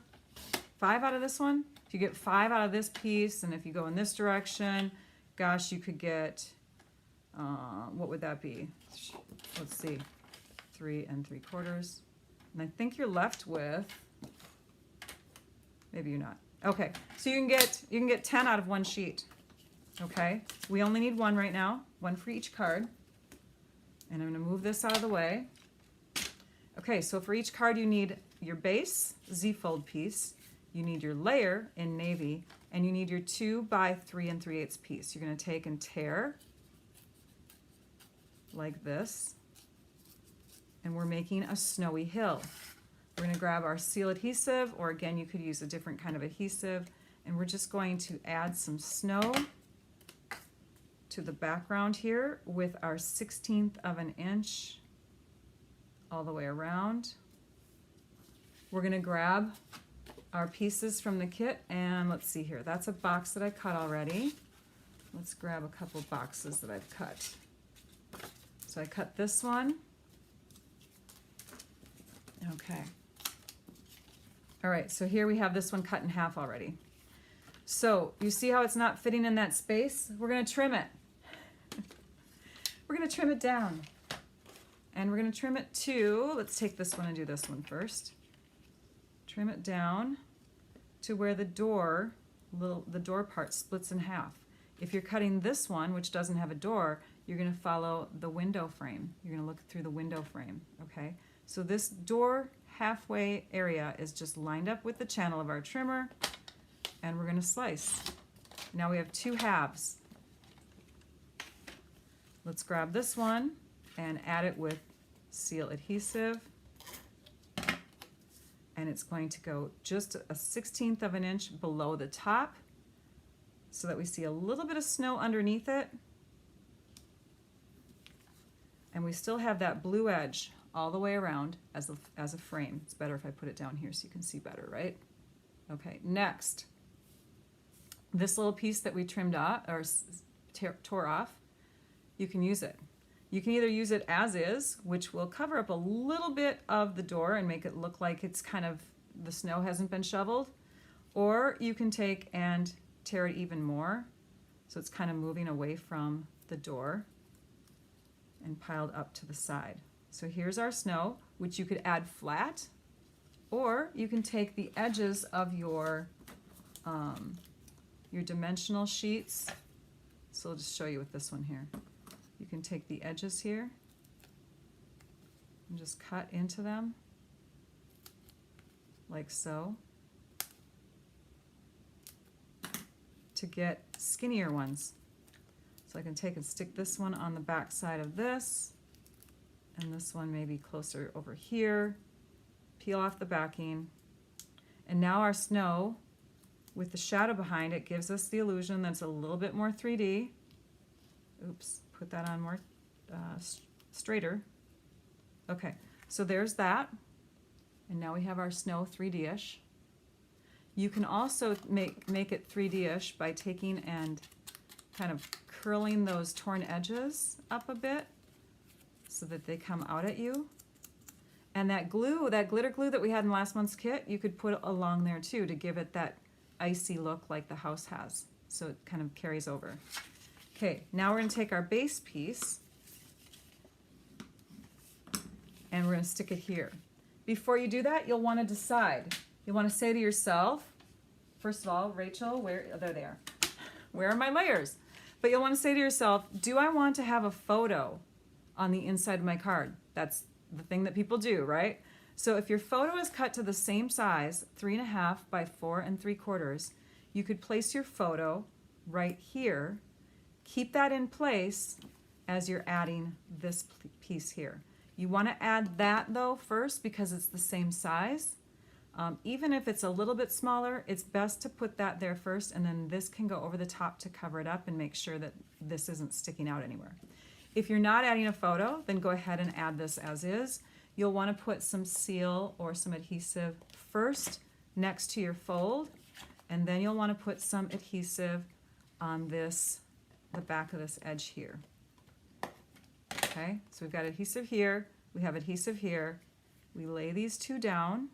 5 out of this one. If you get 5 out of this piece, and if you go in this direction, gosh, you could get, what would that be? Let's see, 3 3/4. And I think you're left with, maybe you're not. Okay, so you can get 10 out of one sheet. Okay, we only need 1 right now, 1 for each card. And I'm going to move this out of the way. Okay, so for each card you need your base Z-fold piece, you need your layer in navy, and you need your 2 by 3 3/8 piece. You're going to take and tear like this, and we're making a snowy hill. We're going to grab our seal adhesive, or again, you could use a different kind of adhesive, and we're just going to add some snow to the background here with our 1/16 of an inch all the way around. We're going to grab our pieces from the kit, and let's see here. That's a box that I cut already. Let's grab a couple boxes that I've cut. So I cut this one. Okay. All right, so here we have this one cut in half already. So you see how it's not fitting in that space? We're going to trim it. We're going to trim it down. And we're going to trim it to, let's take this one and do this one first. Trim it down to where the door part splits in half. If you're cutting this one, which doesn't have a door, you're going to follow the window frame. You're going to look through the window frame, okay? So this door halfway area is just lined up with the channel of our trimmer, and we're going to slice. Now we have 2 halves. Let's grab this one and add it with seal adhesive, and it's going to go just a 1/16 of an inch below the top so that we see a little bit of snow underneath it. And we still have that blue edge all the way around as a frame. It's better if I put it down here so you can see better, right? Okay, next. This little piece that we trimmed off, or tore off, you can use it. You can either use it as is, which will cover up a little bit of the door and make it look like it's kind of, the snow hasn't been shoveled, or you can take and tear it even more, so it's kind of moving away from the door and piled up to the side. So here's our snow, which you could add flat, or you can take the edges of your dimensional sheets. So I'll just show you with this one here. You can take the edges here and just cut into them like so to get skinnier ones. So I can take and stick this one on the back side of this, and this one maybe closer over here, peel off the backing, and now our snow with the shadow behind it gives us the illusion that's a little bit more 3D. Oops, put that on more straighter. Okay, so there's that, and now we have our snow 3D-ish. You can also make it 3D-ish by taking and kind of curling those torn edges up a bit so that they come out at you. And that glue, that glitter glue that we had in last month's kit, you could put along there too to give it that icy look like the house has. So it kind of carries over. Okay, now we're going to take our base piece and we're going to stick it here. Before you do that, you'll want to decide. You want to say to yourself, first of all, Rachel, where, oh, there they are. Where are my layers? But you'll want to say to yourself, do I want to have a photo on the inside of my card? That's the thing that people do, right? So if your photo is cut to the same size, 3.5 by 4 3/4, you could place your photo right here. Keep that in place as you're adding this piece here. You want to add that though first because it's the same size. Even if it's a little bit smaller, it's best to put that there first, and then this can go over the top to cover it up and make sure that this isn't sticking out anywhere. If you're not adding a photo, then go ahead and add this as is. You'll want to put some seal or some adhesive first next to your fold, and then you'll want to put some adhesive on this, the back of this edge here. Okay, so we've got adhesive here, we have adhesive here. We lay these two down,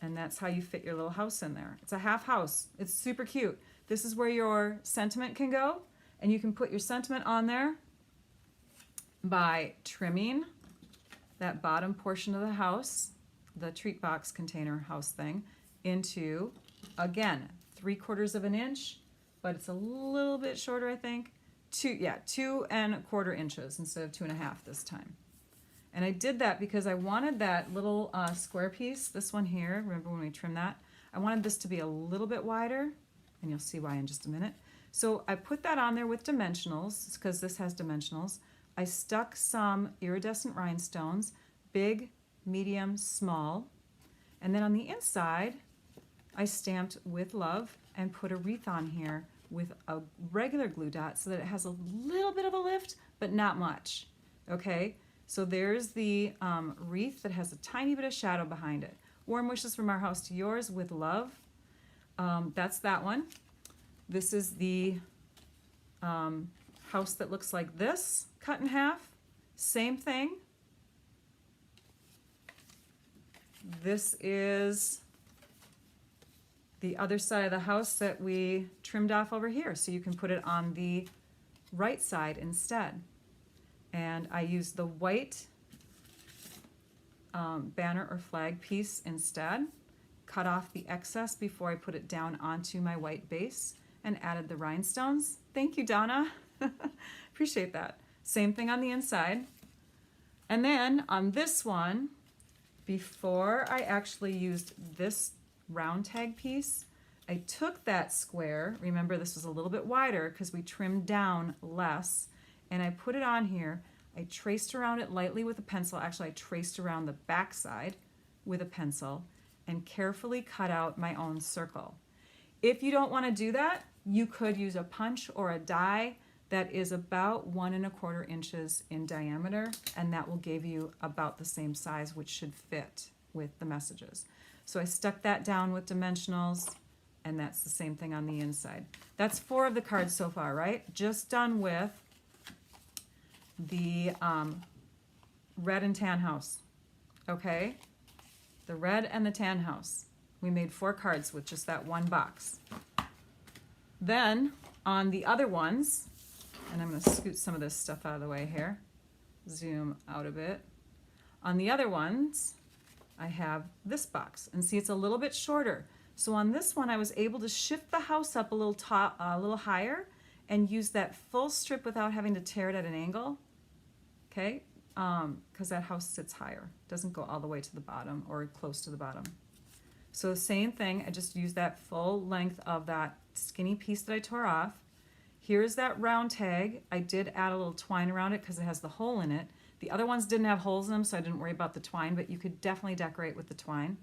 and that's how you fit your little house in there. It's a half house. It's super cute. This is where your sentiment can go, and you can put your sentiment on there by trimming that bottom portion of the house, the treat box container house thing, into, again, 3/4 of an inch, but it's a little bit shorter, I think. 2 1/4 inches instead of 2.5 this time. And I did that because I wanted that little square piece, this one here, remember when we trimmed that? I wanted this to be a little bit wider, and you'll see why in just a minute. So I put that on there with dimensionals, because this has dimensionals. I stuck some iridescent rhinestones, big, medium, small. And then on the inside, I stamped with love and put a wreath on here with a regular glue dot so that it has a little bit of a lift, but not much, okay? So there's the wreath that has a tiny bit of shadow behind it. Warm wishes from our house to yours with love. That's that one. This is the house that looks like this, cut in half. Same thing. This is the other side of the house that we trimmed off over here, so you can put it on the right side instead. And I used the white banner or flag piece instead, cut off the excess before I put it down onto my white base, and added the rhinestones. Thank you, Donna. Appreciate that. Same thing on the inside. And then on this one, before I actually used this round tag piece, I took that square, remember this was a little bit wider because we trimmed down less, and I put it on here. I traced around it lightly with a pencil. Actually, I traced around the back side with a pencil and carefully cut out my own circle. If you don't want to do that, you could use a punch or a die that is about 1¼ inches in diameter, and that will give you about the same size, which should fit with the messages. So I stuck that down with dimensionals, and that's the same thing on the inside. That's 4 of the cards so far, right? Just done with the red and tan house, okay? The red and the tan house. We made 4 cards with just that one box. Then on the other ones, and I'm going to scoot some of this stuff out of the way here, zoom out a bit. On the other ones, I have this box, and see it's a little bit shorter. So on this one, I was able to shift the house up a little higher, and use that full strip without having to tear it at an angle. Okay, because that house sits higher, doesn't go all the way to the bottom or close to the bottom. So same thing, I just used that full length of that skinny piece that I tore off. Here's that round tag. I did add a little twine around it because it has the hole in it. The other ones didn't have holes in them, so I didn't worry about the twine, but you could definitely decorate with the twine.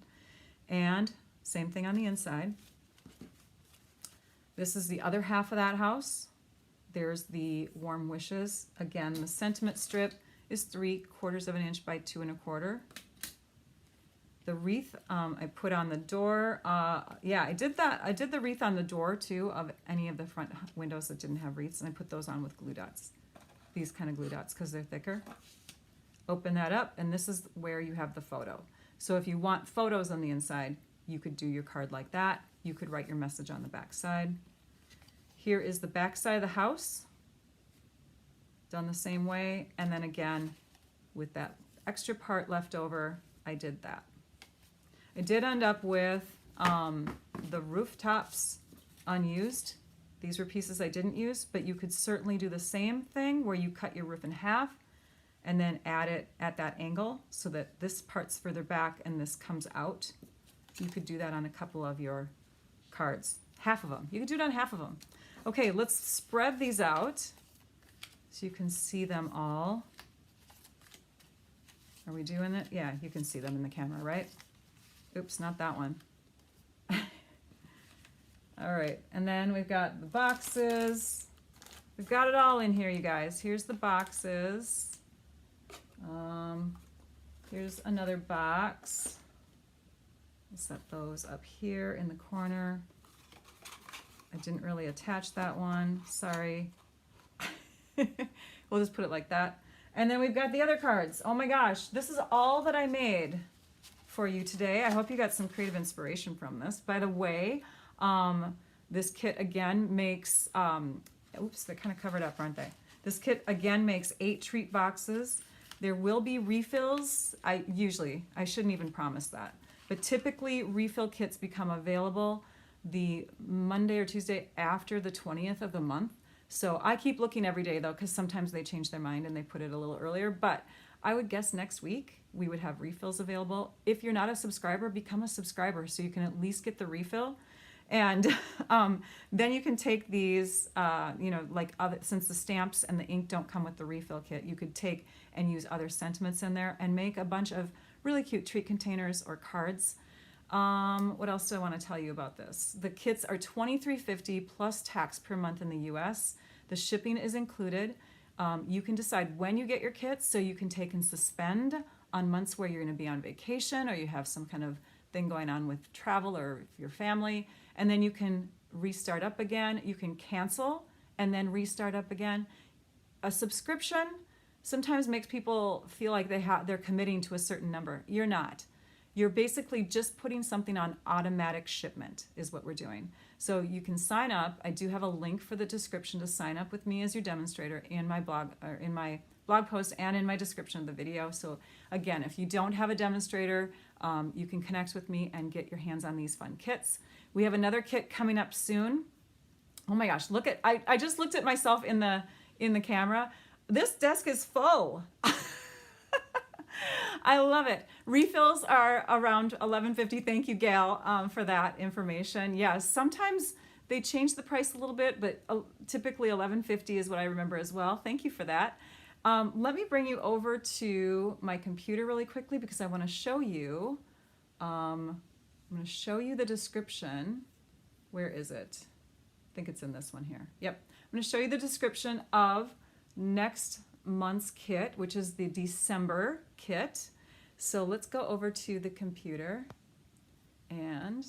And same thing on the inside. This is the other half of that house. There's the warm wishes. Again, the sentiment strip is 3/4 inch by 2¼ The wreath I put on the door. Yeah, I did that. I did the wreath on the door too of any of the front windows that didn't have wreaths, and I put those on with glue dots. These kind of glue dots because they're thicker. Open that up, and this is where you have the photo. So if you want photos on the inside, you could do your card like that. You could write your message on the back side. Here is the back side of the house, done the same way, and then again with that extra part left over, I did that. I did end up with the rooftops unused. These were pieces I didn't use, but you could certainly do the same thing where you cut your roof in half and then add it at that angle so that this part's further back and this comes out. You could do that on a couple of your cards. Half of them. You could do it on half of them. Okay, let's spread these out so you can see them all. Are we doing it? Yeah, you can see them in the camera, right? Oops, not that one. All right, and then we've got the boxes. We've got it all in here, you guys. Here's the boxes. Here's another box. I'll set those up here in the corner. I didn't really attach that one, sorry. We'll just put it like that. And then we've got the other cards. Oh my gosh, this is all that I made for you today. I hope you got some creative inspiration from this. By the way, this kit again makes, oops, they're kind of covered up, aren't they? This kit again makes 8 treat boxes. There will be refills. I shouldn't even promise that. But typically refill kits become available the Monday or Tuesday after the 20th of the month. So I keep looking every day though, because sometimes they change their mind and they put it a little earlier. But I would guess next week we would have refills available. If you're not a subscriber, become a subscriber so you can at least get the refill. And then you can take these, like since the stamps and the ink don't come with the refill kit, you could take and use other sentiments in there and make a bunch of really cute treat containers or cards. What else do I want to tell you about this? The kits are $23.50 plus tax per month in the US. The shipping is included. You can decide when you get your kits, so you can take and suspend on months where you're going to be on vacation or you have some kind of thing going on with travel or your family, and then you can restart up again. You can cancel and then restart up again. A subscription sometimes makes people feel like they're committing to a certain number. You're not. You're basically just putting something on automatic shipment is what we're doing. So you can sign up. I do have a link for the description to sign up with me as your demonstrator in my blog, or in my blog post and in my description of the video. So again, if you don't have a demonstrator, you can connect with me and get your hands on these fun kits. We have another kit coming up soon. Oh my gosh, look at, I just looked at myself in the camera. This desk is full. I love it. Refills are around $11.50. Thank you, Gail, for that information. Yes, sometimes they change the price a little bit, but typically $11.50 is what I remember as well. Thank you for that. Let me bring you over to my computer really quickly because I want to show you. I'm going to show you the description. Where is it? I think it's in this one here. Yep. going to show you the description of next month's kit, which is the December kit. So let's go over to the computer and,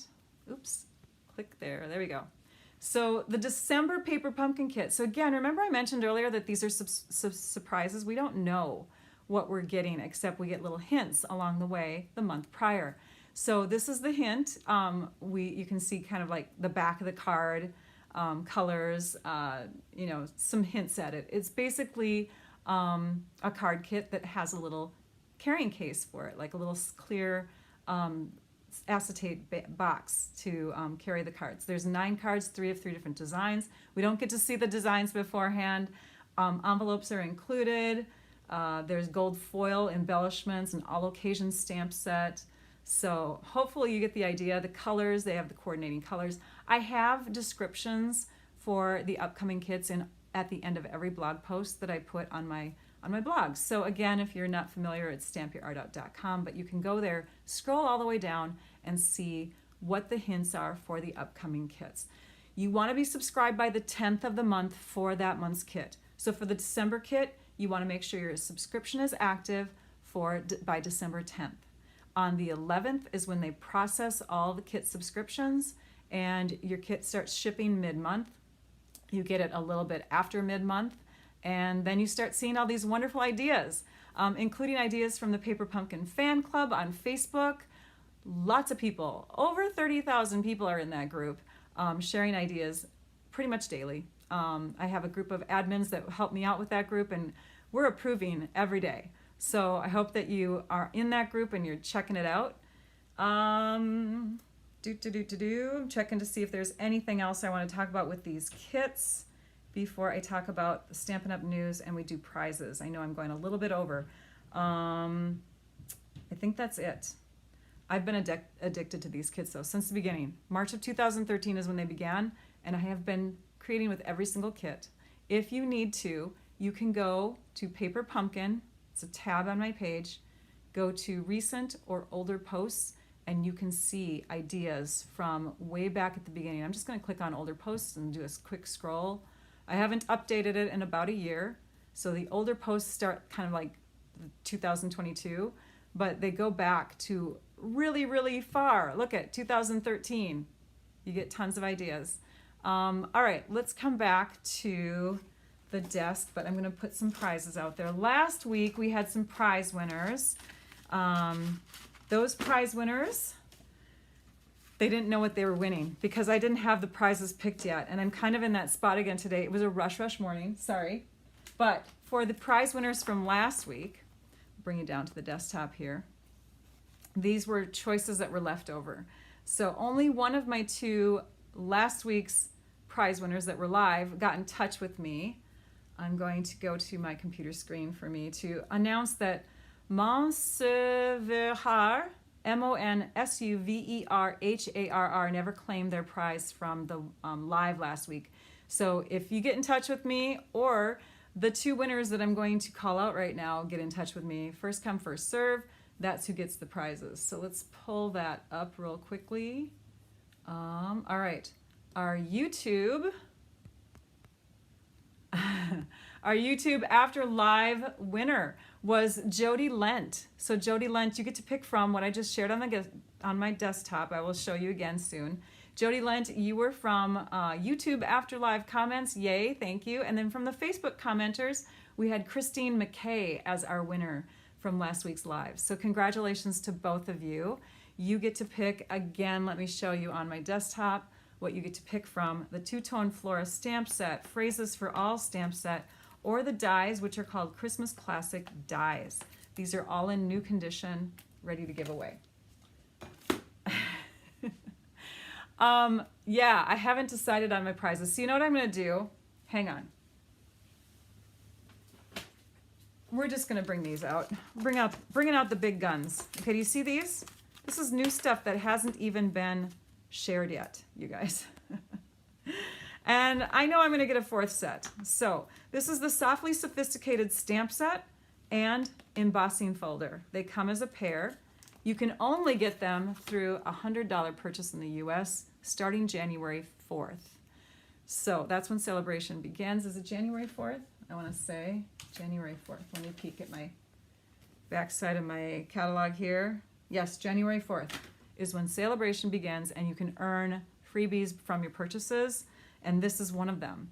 oops, click there. There we go. So the December paper pumpkin kit. So again, remember I mentioned earlier that these are surprises. We don't know what we're getting, except we get little hints along the way the month prior. So this is the hint. You can see kind of like the back of the card, colors, you know, some hints at it. It's basically a card kit that has a little carrying case for it, like a little clear acetate box to carry the cards. There's 9 cards, 3 of 3 different designs. We don't get to see the designs beforehand. Envelopes are included. There's gold foil embellishments, an all occasion stamp set. So hopefully you get the idea. The colors, they have the coordinating colors. I have descriptions for the upcoming kits at the end of every blog post that I put on my blog. So again, if you're not familiar, it's stampyourartout.com, but you can go there, scroll all the way down and see what the hints are for the upcoming kits. You want to be subscribed by the 10th of the month for that month's kit. So for the December kit, you want to make sure your subscription is active by December 10th. On the 11th is when they process all the kit subscriptions, and your kit starts shipping mid-month. You get it a little bit after mid-month, and then you start seeing all these wonderful ideas, including ideas from the Paper Pumpkin Fan Club on Facebook. Lots of people, over 30,000 people are in that group, sharing ideas pretty much daily. I have a group of admins that help me out with that group, and we're approving every day. So I hope that you are in that group and you're checking it out. I'm checking to see if there's anything else I want to talk about with these kits before I talk about the Stampin' Up! News and we do prizes. I know I'm going a little bit over. I think that's it. I've been addicted to these kits though since the beginning. March of 2013 is when they began, and I have been creating with every single kit. If you need to, you can go to Paper Pumpkin. It's a tab on my page. Go to recent or older posts, and you can see ideas from way back at the beginning. I'm just going to click on older posts and do a quick scroll. I haven't updated it in about a year, so the older posts start kind of like 2022, but they go back to really, really far. Look at 2013. You get tons of ideas. All right, let's come back to the desk, but I'm going to put some prizes out there. Last week we had some prize winners. Those prize winners, they didn't know what they were winning because I didn't have the prizes picked yet, and I'm kind of in that spot again today. It was a rush morning, sorry. But for the prize winners from last week, I'll bring you down to the desktop here. These were choices that were left over. So only one of my 2 last week's prize winners that were live got in touch with me. I'm going to go to my computer screen for me to announce that Monsuverhar, Monsuverharr, never claimed their prize from the live last week. So if you get in touch with me, or the 2 winners that I'm going to call out right now get in touch with me, first come, first serve, that's who gets the prizes. So let's pull that up real quickly. All right, our YouTube After Live winner was Jody Lent. So Jody Lent, you get to pick from what I just shared on my desktop. I will show you again soon. Jody Lent, you were from YouTube After Live comments. Yay, thank you. And then from the Facebook commenters, we had Christine McKay as our winner from last week's live. So congratulations to both of you. You get to pick, again, let me show you on my desktop what you get to pick from: the two-tone Flora stamp set, Phrases for All stamp set, or the dies, which are called Christmas Classic dies. These are all in new condition, ready to give away. Yeah, I haven't decided on my prizes. So you know what I'm going to do? Hang on. We're just going to bring these out. Bringing out the big guns. Okay, do you see these? This is new stuff that hasn't even been shared yet, you guys. And I know I'm going to get a 4th set. So this is the Softly Sophisticated stamp set and embossing folder. They come as a pair. You can only get them through a $100 purchase in the US starting January 4th. So that's when celebration begins. Is it January 4th? I want to say January 4th. Let me peek at my backside of my catalog here. Yes, January 4th is when celebration begins, and you can earn freebies from your purchases, and this is one of them.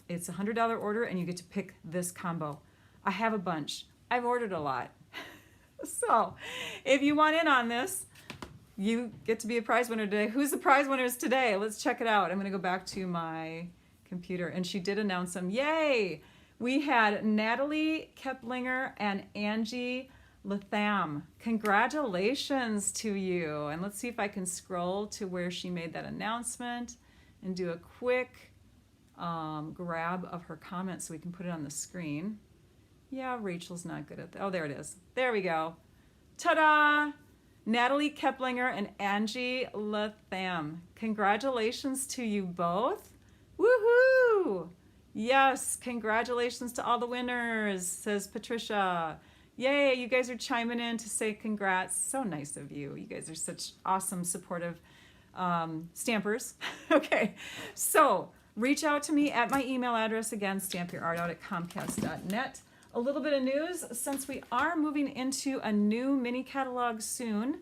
It's a $100 order, and you get to pick this combo. I have a bunch. I've ordered a lot. So if you want in on this, you get to be a prize winner today. Who's the prize winners today? Let's check it out. I'm going to go back to my computer, and she did announce them. Yay! We had Natalie Keplinger and Angie Latham. Congratulations to you. And let's see if I can scroll to where she made that announcement and do a quick grab of her comment so we can put it on the screen. Yeah, Rachel's not good at that. Oh, there it is. There we go. Ta-da! Natalie Keplinger and Angie Latham. Congratulations to you both. Woohoo! Yes, congratulations to all the winners, says Patricia. Yay, you guys are chiming in to say congrats. So nice of you. You guys are such awesome, supportive stampers. Okay, so reach out to me at my email address again, stampyourartout@comcast.net. A little bit of news, since we are moving into a new mini catalog soon,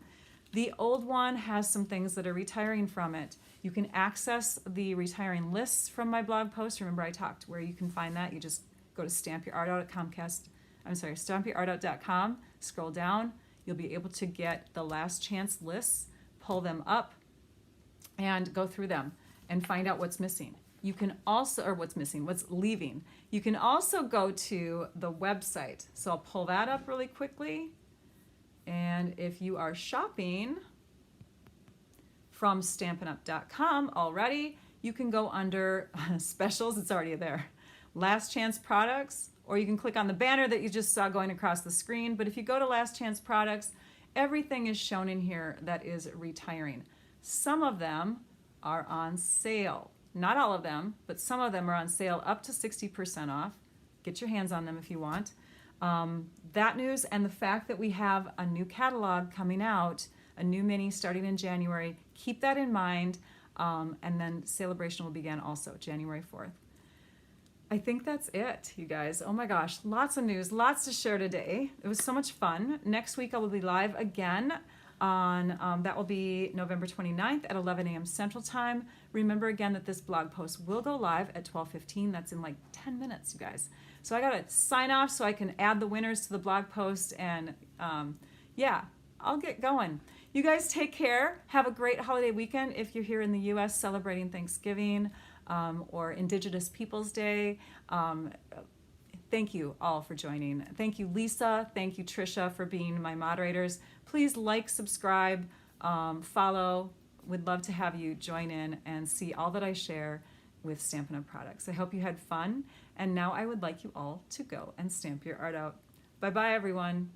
the old one has some things that are retiring from it. You can access the retiring lists from my blog post. Remember, I talked where you can find that. You just go to stampyourartout.com, scroll down. You'll be able to get the last chance lists, pull them up, and go through them and find out what's missing. You can also, or what's leaving. You can also go to the website. So I'll pull that up really quickly. And if you are shopping from stampinup.com already, you can go under specials, it's already there, last chance products, or you can click on the banner that you just saw going across the screen. But if you go to last chance products, everything is shown in here that is retiring. Some of them are on sale. Not all of them, but some of them are on sale up to 60% off. Get your hands on them if you want. That news and the fact that we have a new catalog coming out, a new mini starting in January, keep that in mind. And then celebration will begin also January 4th. I think that's it, you guys. Oh my gosh, lots of news, lots to share today. It was so much fun. Next week I will be live again on, that will be November 29th at 11 a.m. Central Time. Remember again that this blog post will go live at 12:15. That's in like 10 minutes, you guys. So I gotta sign off so I can add the winners to the blog post, and yeah, I'll get going. You guys take care. Have a great holiday weekend if you're here in the U.S. celebrating Thanksgiving or Indigenous Peoples Day. Thank you all for joining. Thank you, Lisa. Thank you, Trisha, for being my moderators. Please like, subscribe, follow. Would love to have you join in and see all that I share with Stampin' Up! Products. I hope you had fun. And now I would like you all to go and stamp your art out. Bye-bye, everyone.